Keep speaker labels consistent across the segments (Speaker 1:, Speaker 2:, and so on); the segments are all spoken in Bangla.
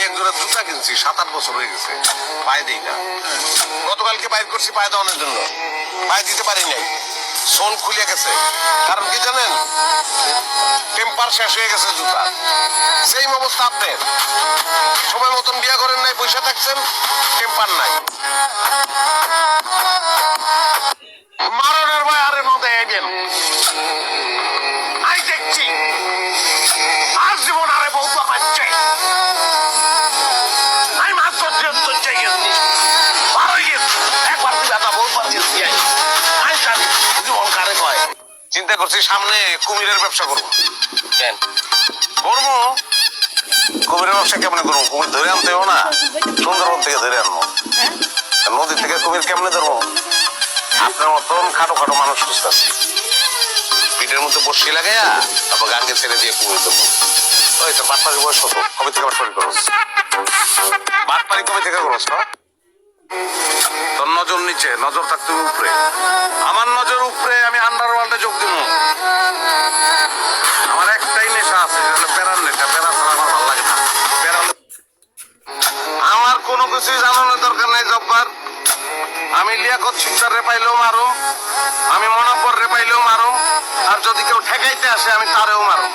Speaker 1: এক জোড়া জুতা কিনছি, 7-8 বছর হয়ে গেছে, পায়ে দিই না। গতকালকে বাইর করছি পায়ে দেওয়ানোর জন্য, পায়ে দিতে পারি নাই, সোল খুলে গেছে। কারণ কি জানেন? টেম্পার শেষ হয়ে গেছে জুতা। সেম অবস্থা আপনার, সময় মতন বিয়া করেন নাই, পয়সা থাকছেন, টেম্পার নাই। মারণের ভয় আরে নদে আইবেন, আই দেখছি আর জীবন আরে বউ বাচ্চা আমি মাছ ধরতে চাই গেছি, ভালোই গেছি, একবার তুই দাদা বউ বাচ্চি আই জানি জীবন কারে কয়। চিন্তা করছি সামনে কুমিরের ব্যবসা করবো। কেন করবো? কুমিরের ব্যবসা কেমনে করবো? কুমির ধরে আনতেও না, সুন্দরবন থেকে ধরে আনবো। নদী থেকে কুমির কেমনে ধরবো? আপনার মতন খাটো খাটো মানুষ খুঁজতেছি, পিঠের মধ্যে বসি লাগাইয়া তারপর গাঙ্গে ছেড়ে দিয়ে কুমির ধরবো। ওই তো বাটপাড়ি বয়স হতো, কবে থেকে বাটপাড়ি করস? বাটপাড়ি কবে থেকে করস? তোর নজর নিচে, নজর থাকতে উপরে। আমার নজর উপরে, আমি আন্ডারওয়ার্ল্ডে যোগ দিব। আমার একটাই নেশা আছে, প্যারার নেশা। প্যারা ছাড়া আমার ভালো লাগে না। প্যারা আমার কোনো কিছুই জানানোর দরকার নাই জব্বার। আমি লিয়াকত শিকদার রে পাইলেও মারুম, আমি মনাফর রে পাইলেও মারুম, আর যদি কেউ ঠেকাইতে আসে আমি তারেও মারুম।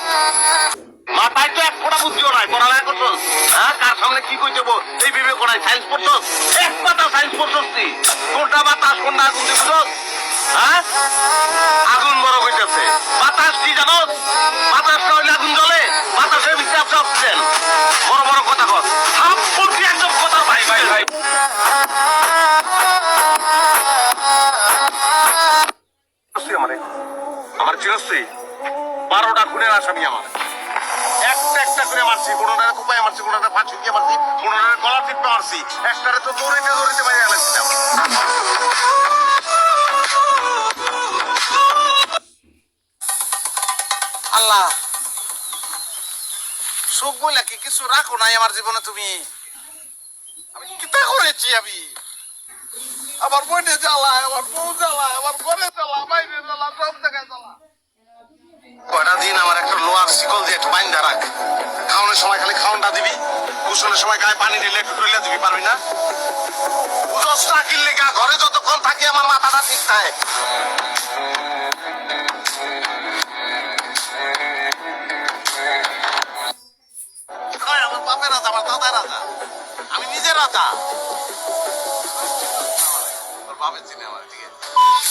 Speaker 1: মাথায় তো এক ফোঁটা বুদ্ধিও নাই, পড়ালেখা করছস? হ্যাঁ, কার সামনে কি কইতে এই বিবেক নাই। সায়েন্স পড়ছস? এক পাতা সায়েন্স পড়ছস তুই? কোনটা বাতাস, কোনটা আগুন তুই বুঝছস? হ্যাঁ, আগুন বড় হইতেছে। বাতাস কি জানোস? বাতাস হইলে আগুন জ্বলে, বাতাসের ভিতরে আপনি অক্সিজেন। বড় বড় কথা কর, সব বলছি একদম কথা। ভাই ভাই ভাই আমার চিরস্ত্রী 12টা খুনের আসামি আমার, একটা একটা করে মারছি। কোনোটা কুপায় মারছি, কোনোটা ফাঁসি দিয়ে মারছি, কোনোটা গলা টিপে মারছি, একটারে তো দৌড়িতে দৌড়িতে বাইরে গেলাম। আল্লাহ, সুখ বইলা কি কিছু রাখো নাই আমার জীবনে তুমি? আমি কিতা করেছি? আমি আমার বইনে জ্বালায়, আমার বউ জ্বালায়, আমার ঘরে জ্বালা, বাইরে জ্বালা, সব জায়গায় জ্বালা। কয়টা দিন আমার একটা লোহার শিকল দিয়ে একটু বাইন্দা রাখ। খাওয়ানোর সময় খালি খাওয়ানটা দিবি, গোসলের সময় গায়ে পানি দিলে একটু টইলে দিবি, পারবি না? বুঝসটা কিনলে গা ঘরে যতক্ষণ থাকি আমার মাথাটা ঠিক থাকে। আমার বাপের রাজা, আমার দাদার রাজা, আমি নিজের রাজা। বাপের চিনে আমার, ঠিক আছে।